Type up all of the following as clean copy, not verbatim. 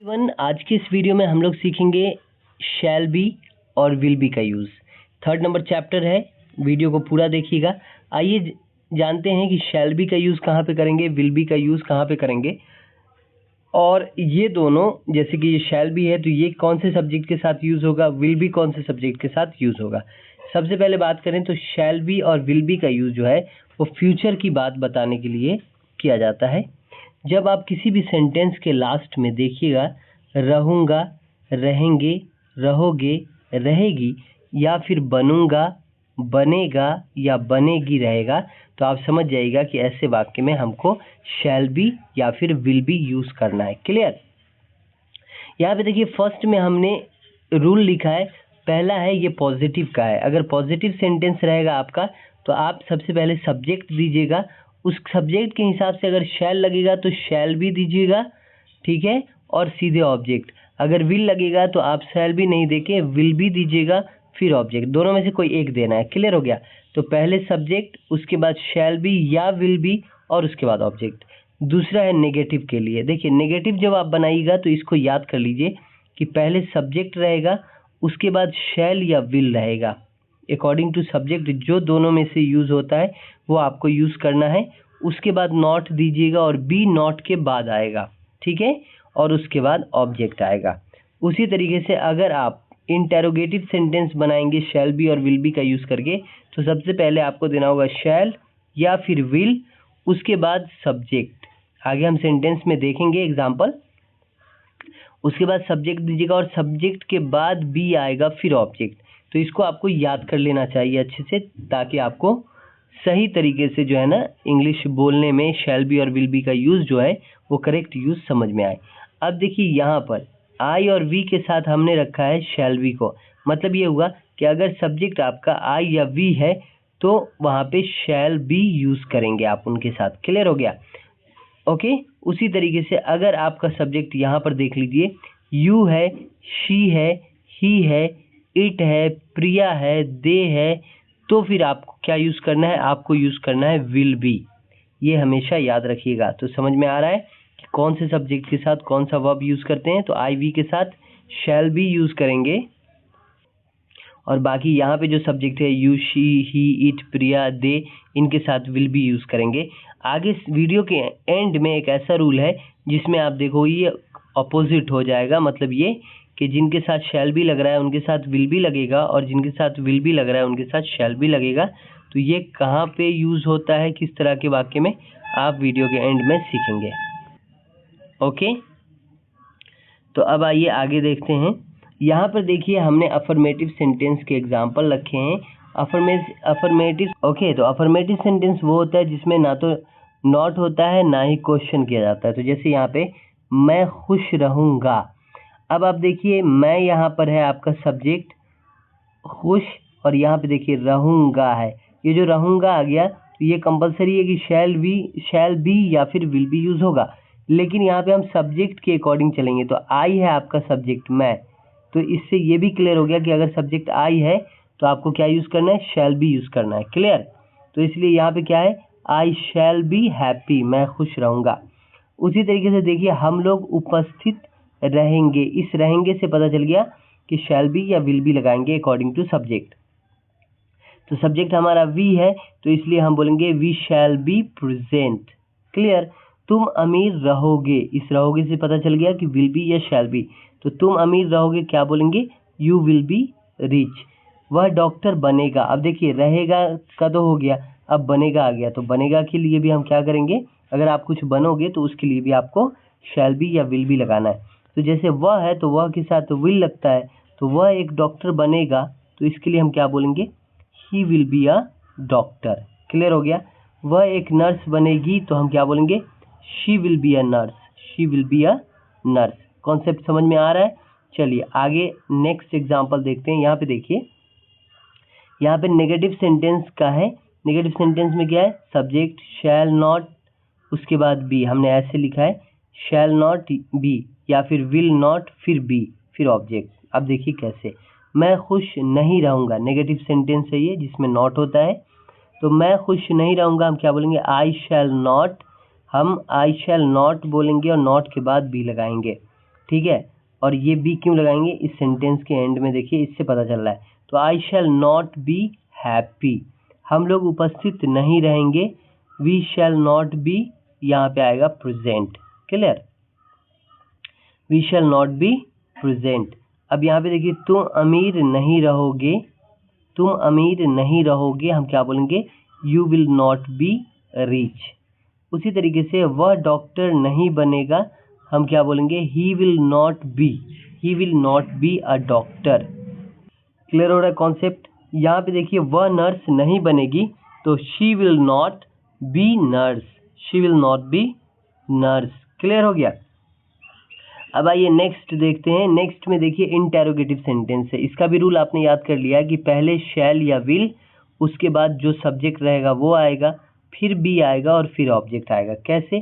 आज की इस वीडियो में हम लोग सीखेंगे शैल बी और विल बी का यूज़। 3rd नंबर चैप्टर है, वीडियो को पूरा देखिएगा। आइए जानते हैं कि शैल बी का यूज़ कहाँ पे करेंगे, विल बी का यूज़ कहाँ पे करेंगे। और ये दोनों, जैसे कि ये शैल बी है तो ये कौन से सब्जेक्ट के साथ यूज़ होगा, विल बी कौन से सब्जेक्ट के साथ यूज़ होगा। सबसे पहले बात करें तो शैल बी और विल बी का यूज़ जो है वो फ्यूचर की बात बताने के लिए किया जाता है। जब आप किसी भी सेंटेंस के लास्ट में देखिएगा रहूँगा, रहेंगे, रहोगे, रहेगी या फिर बनूंगा, बनेगा या बनेगी रहेगा, तो आप समझ जाइएगा कि ऐसे वाक्य में हमको शैल बी या फिर विल बी यूज़ करना है। क्लियर। यहाँ पे देखिए फर्स्ट में हमने रूल लिखा है, पहला है ये पॉजिटिव का है। अगर पॉजिटिव सेंटेंस रहेगा आपका तो आप सबसे पहले सब्जेक्ट दीजिएगा, उस सब्जेक्ट के हिसाब से अगर शैल लगेगा तो शैल भी दीजिएगा, ठीक है, और सीधे ऑब्जेक्ट। अगर विल लगेगा तो आप शैल भी नहीं देके विल भी दीजिएगा, फिर ऑब्जेक्ट, दोनों में से कोई एक देना है। क्लियर हो गया। तो पहले सब्जेक्ट, उसके बाद शैल बी या विल बी और उसके बाद ऑब्जेक्ट। दूसरा है नेगेटिव के लिए। देखिए नेगेटिव जब आप बनाइएगा तो इसको याद कर लीजिए कि पहले सब्जेक्ट रहेगा, उसके बाद शैल या विल रहेगा। अकॉर्डिंग टू सब्जेक्ट जो दोनों में से यूज़ होता है वो आपको यूज़ करना है। उसके बाद नॉट दीजिएगा और बी नॉट के बाद आएगा, ठीक है, और उसके बाद ऑब्जेक्ट आएगा। उसी तरीके से अगर आप इंटेरोगेटिव सेंटेंस बनाएंगे शैल बी और विल बी का यूज़ करके तो सबसे पहले आपको देना होगा शैल या फिर विल, उसके बाद सब्जेक्ट। आगे हम सेंटेंस में देखेंगे एग्जाम्पल। उसके बाद सब्जेक्ट दीजिएगा और सब्जेक्ट के बाद बी आएगा, फिर ऑब्जेक्ट। तो इसको आपको याद कर लेना चाहिए अच्छे से, ताकि आपको सही तरीके से जो है ना इंग्लिश बोलने में शैल बी और विल बी का यूज़ जो है वो करेक्ट यूज़ समझ में आए। अब देखिए यहाँ पर आई और वी के साथ हमने रखा है शैल बी को। मतलब ये हुआ कि अगर सब्जेक्ट आपका आई या वी है तो वहाँ पे शैल बी यूज़ करेंगे आप उनके साथ। क्लियर हो गया। ओके। उसी तरीके से अगर आपका सब्जेक्ट यहाँ पर देख लीजिए, यू है, शी है, ही है, इट है, प्रिया है, दे है, तो फिर आपको क्या यूज़ करना है, आपको यूज़ करना है विल बी। ये हमेशा याद रखिएगा। तो समझ में आ रहा है कि कौन से सब्जेक्ट के साथ कौन सा वर्ब यूज़ करते हैं। तो आई वी के साथ शैल बी यूज़ करेंगे और बाकी यहाँ पे जो सब्जेक्ट है यू, शी, ही, इट, प्रिया, दे, इनके साथ विल बी यूज़ करेंगे। आगे वीडियो के एंड में एक ऐसा रूल है जिसमें आप देखो ये अपोजिट हो जाएगा। मतलब ये कि जिनके साथ शैल बी लग रहा है उनके साथ विल बी लगेगा और जिनके साथ विल बी लग रहा है उनके साथ शैल बी लगेगा। तो ये कहाँ पे यूज़ होता है, किस तरह के वाक्य में, आप वीडियो के एंड में सीखेंगे। ओके। तो अब आइए आगे देखते हैं। यहाँ पर देखिए हमने अफर्मेटिव सेंटेंस के एग्जाम्पल रखे हैं। Affirmative okay. तो अफर्मेटिव सेंटेंस वो होता है जिसमें ना तो नॉट होता है ना ही क्वेश्चन किया जाता है। तो जैसे यहाँ पे मैं खुश रहूँगा। अब आप देखिए मैं यहाँ पर है आपका सब्जेक्ट खुश, और यहाँ पे देखिए रहूँगा है। ये जो रहूँगा आ गया तो ये कंपलसरी है कि शैल बी या फिर विल बी यूज़ होगा। लेकिन यहाँ पे हम सब्जेक्ट के अकॉर्डिंग चलेंगे। तो आई है आपका सब्जेक्ट मैं, तो इससे ये भी क्लियर हो गया कि अगर सब्जेक्ट आई है तो आपको क्या यूज़ करना है, शैल बी यूज़ करना है। क्लियर। तो इसलिए यहाँ पे क्या है, आई शैल बी हैप्पी, मैं खुश रहूँगा। उसी तरीके से देखिए हम लोग उपस्थित रहेंगे। इस रहेंगे से पता चल गया कि शैल बी या विल बी लगाएंगे अकॉर्डिंग टू सब्जेक्ट। तो सब्जेक्ट हमारा वी है तो इसलिए हम बोलेंगे we shall be present. Clear. तुम अमीर रहोगे, इस रहोगे से पता चल गया कि विल बी या शैल बी। तो तुम अमीर रहोगे क्या बोलेंगे, यू विल बी रिच। वह डॉक्टर बनेगा। अब देखिए रहेगा का तो हो गया, अब बनेगा आ गया। तो बनेगा के लिए भी हम क्या करेंगे, अगर आप कुछ बनोगे तो उसके लिए भी आपको शैल बी या विल बी लगाना है। तो जैसे वह है तो वह के साथ विल लगता है, तो वह एक डॉक्टर बनेगा, तो इसके लिए हम क्या बोलेंगे, he will be a doctor. Clear हो गया। वह एक नर्स बनेगी तो हम क्या बोलेंगे, she will be a nurse, she will be a nurse. Concept समझ में आ रहा है। चलिए आगे नेक्स्ट एग्जांपल देखते हैं। यहाँ पे देखिए, यहाँ पे नेगेटिव सेंटेंस का है। नेगेटिव सेंटेंस में क्या है, सब्जेक्ट शैल नॉट, उसके बाद बी। हमने ऐसे लिखा है शैल नॉट बी या फिर विल नॉट फिर बी फिर ऑब्जेक्ट। अब देखिए कैसे, मैं खुश नहीं रहूँगा। नेगेटिव सेंटेंस है ये जिसमें नॉट होता है। तो मैं खुश नहीं रहूँगा हम क्या बोलेंगे, आई शैल नॉट। हम आई शैल नॉट बोलेंगे और नॉट के बाद बी लगाएंगे। ठीक है। और ये बी क्यों लगाएंगे, इस सेंटेंस के एंड में देखिए, इससे पता चल रहा है। तो आई शैल नॉट बी हैप्पी, हम लोग उपस्थित नहीं रहेंगे। वी शैल नॉट बी, यहाँ पे आएगा present. Clear, we shall not be present. अब यहाँ पे देखिए, तुम अमीर नहीं रहोगे, तुम अमीर नहीं रहोगे, हम क्या बोलेंगे, you will not be rich. उसी तरीके से वह डॉक्टर नहीं बनेगा, हम क्या बोलेंगे, he will not be a doctor. Clear हो रहा है कॉन्सेप्ट। यहाँ पे देखिए, वह नर्स नहीं बनेगी, तो she will not be nurse. Clear हो गया। अब आइए नेक्स्ट देखते हैं। नेक्स्ट में देखिए इंटेरोगेटिव सेंटेंस है। इसका भी रूल आपने याद कर लिया कि पहले शैल या विल, उसके बाद जो सब्जेक्ट रहेगा वो आएगा, फिर बी आएगा और फिर ऑब्जेक्ट आएगा। कैसे,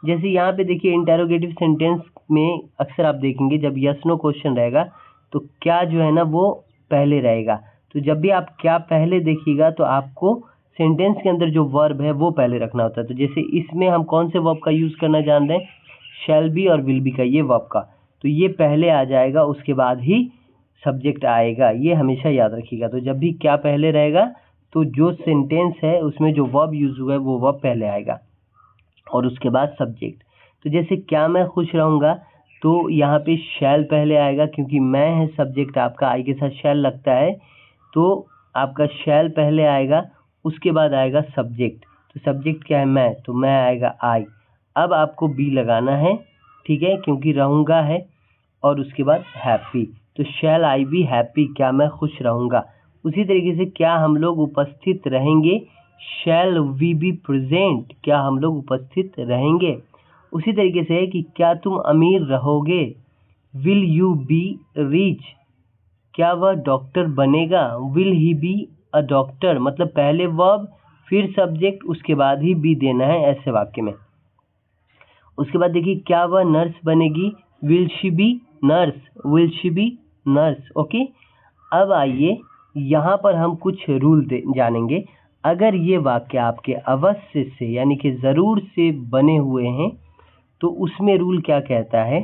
जैसे यहाँ पे देखिए इंटेरोगेटिव सेंटेंस में अक्सर आप देखेंगे जब यस नो क्वेश्चन रहेगा तो क्या जो है ना वो पहले रहेगा। तो जब भी आप क्या पहले देखिएगा तो आपको सेंटेंस के अंदर जो वर्ब है वो पहले रखना होता है। तो जैसे इसमें हम कौन से वर्ब का यूज़ करना जान रहे हैं, शैल बी और विल बी का, ये वर्ब का। तो ये पहले आ जाएगा, उसके बाद ही सब्जेक्ट आएगा, ये हमेशा याद रखिएगा। तो जब भी क्या पहले रहेगा तो जो सेंटेंस है उसमें जो वर्ब यूज हुआ है वो वर्ब पहले आएगा और उसके बाद सब्जेक्ट। तो जैसे क्या मैं खुश रहूँगा, तो यहाँ पे शैल पहले आएगा क्योंकि मैं है सब्जेक्ट आपका, आई के साथ शैल लगता है, तो आपका शैल पहले आएगा, उसके बाद आएगा सब्जेक्ट। तो सब्जेक्ट क्या है, मैं, तो मैं आएगा आई। अब आपको बी लगाना है, ठीक है, क्योंकि रहूँगा है, और उसके बाद हैप्पी। तो शैल आई बी हैप्पी, क्या मैं खुश रहूँगा। उसी तरीके से क्या हम लोग उपस्थित रहेंगे, शैल वी बी प्रेजेंट, क्या हम लोग उपस्थित रहेंगे। उसी तरीके से है कि क्या तुम अमीर रहोगे, विल यू बी रिच, क्या वह डॉक्टर बनेगा, will he be a doctor. मतलब पहले वर्ब फिर सब्जेक्ट, उसके बाद ही बी देना है ऐसे वाक्य में। उसके बाद देखिए, क्या वह नर्स बनेगी, will she be nurse. Okay. अब आइए यहाँ पर हम कुछ रूल जानेंगे। अगर ये वाक्य आपके अवश्य से यानी कि ज़रूर से बने हुए हैं तो उसमें रूल क्या कहता है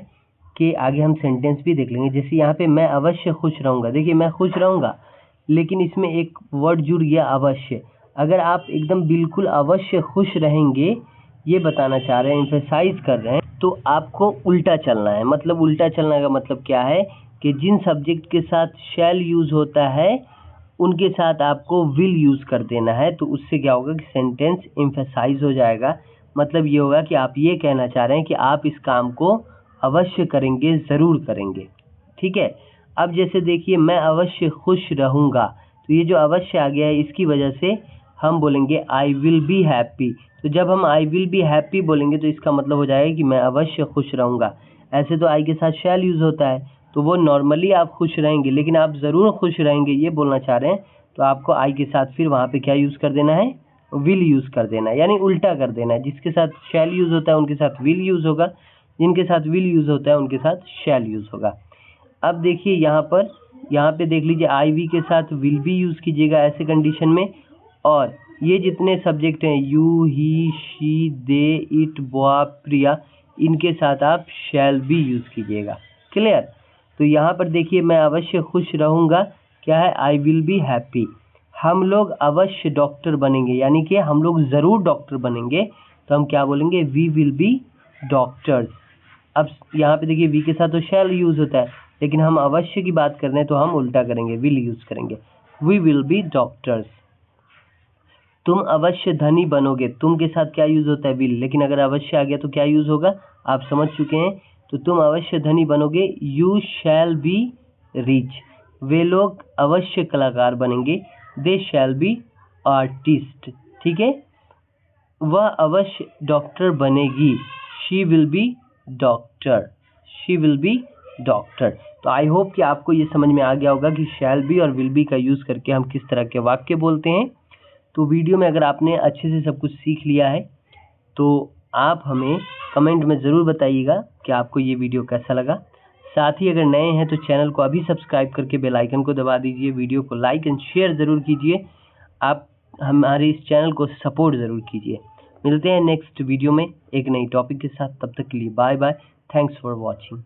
कि आगे हम सेंटेंस भी देख लेंगे। जैसे यहाँ पे मैं अवश्य खुश रहूँगा, देखिए मैं खुश रहूँगा, लेकिन इसमें एक वर्ड जुड़ गया अवश्य। अगर आप एकदम बिल्कुल अवश्य खुश रहेंगे, ये बताना चाह रहे हैं, एम्फेसाइज कर रहे हैं, तो आपको उल्टा चलना है। मतलब उल्टा चलने का मतलब क्या है कि जिन सब्जेक्ट के साथ शैल यूज़ होता है उनके साथ आपको विल यूज़ कर देना है। तो उससे क्या होगा कि सेंटेंस एम्फेसाइज हो जाएगा। मतलब ये होगा कि आप ये कहना चाह रहे हैं कि आप इस काम को अवश्य करेंगे, ज़रूर करेंगे। ठीक है। अब जैसे देखिए, मैं अवश्य खुश रहूँगा, तो ये जो अवश्य आ गया है इसकी वजह से हम बोलेंगे आई विल बी हैप्पी। तो जब हम आई विल बी हैप्पी बोलेंगे तो इसका मतलब हो जाएगा कि मैं अवश्य खुश रहूँगा। ऐसे तो आई के साथ शैल यूज़ होता है, तो वो नॉर्मली आप खुश रहेंगे, लेकिन आप ज़रूर खुश रहेंगे ये बोलना चाह रहे हैं, तो आपको आई के साथ फिर वहाँ पे क्या यूज़ कर देना है, विल यूज़ कर देना है, यानी उल्टा कर देना है। जिसके साथ शैल यूज़ होता है उनके साथ विल यूज़ होगा, जिनके साथ विल यूज़ होता है उनके साथ शैल यूज़ होगा। अब देखिए यहाँ पे देख लीजिए, आई वी के साथ विल भी यूज़ कीजिएगा ऐसे कंडीशन में, और ये जितने सब्जेक्ट हैं you, he, she, they, it, boy, Priya, इनके साथ आप शैल भी यूज़ कीजिएगा। क्लियर। तो यहाँ पर देखिए, मैं अवश्य खुश रहूँगा, क्या है, आई विल बी हैप्पी। हम लोग अवश्य डॉक्टर बनेंगे, यानी कि हम लोग ज़रूर डॉक्टर बनेंगे, तो हम क्या बोलेंगे, वी विल बी डॉक्टर्स। अब यहाँ पे देखिए, वी के साथ तो शैल यूज़ होता है, लेकिन हम अवश्य की बात कर रहे हैं तो हम उल्टा करेंगे, विल यूज़ करेंगे, वी विल बी डॉक्टर्स। तुम अवश्य धनी बनोगे, तुम के साथ क्या यूज़ होता है, विल, लेकिन अगर अवश्य आ गया तो क्या यूज़ होगा, आप समझ चुके हैं। तो तुम अवश्य धनी बनोगे, यू शैल बी रिच। वे लोग अवश्य कलाकार बनेंगे, दे शैल बी आर्टिस्ट। ठीक है। वह अवश्य डॉक्टर बनेगी, शी विल बी डॉक्टर। तो आई होप कि आपको ये समझ में आ गया होगा कि शैल बी और विल बी का यूज़ करके हम किस तरह के वाक्य बोलते हैं। तो वीडियो में अगर आपने अच्छे से सब कुछ सीख लिया है तो आप हमें कमेंट में ज़रूर बताइएगा कि आपको ये वीडियो कैसा लगा। साथ ही अगर नए हैं तो चैनल को अभी सब्सक्राइब करके बेल आइकन को दबा दीजिए, वीडियो को लाइक एंड शेयर ज़रूर कीजिए। आप हमारे इस चैनल को सपोर्ट ज़रूर कीजिए। मिलते हैं नेक्स्ट वीडियो में एक नई टॉपिक के साथ, तब तक के लिए bye bye, thanks for watching.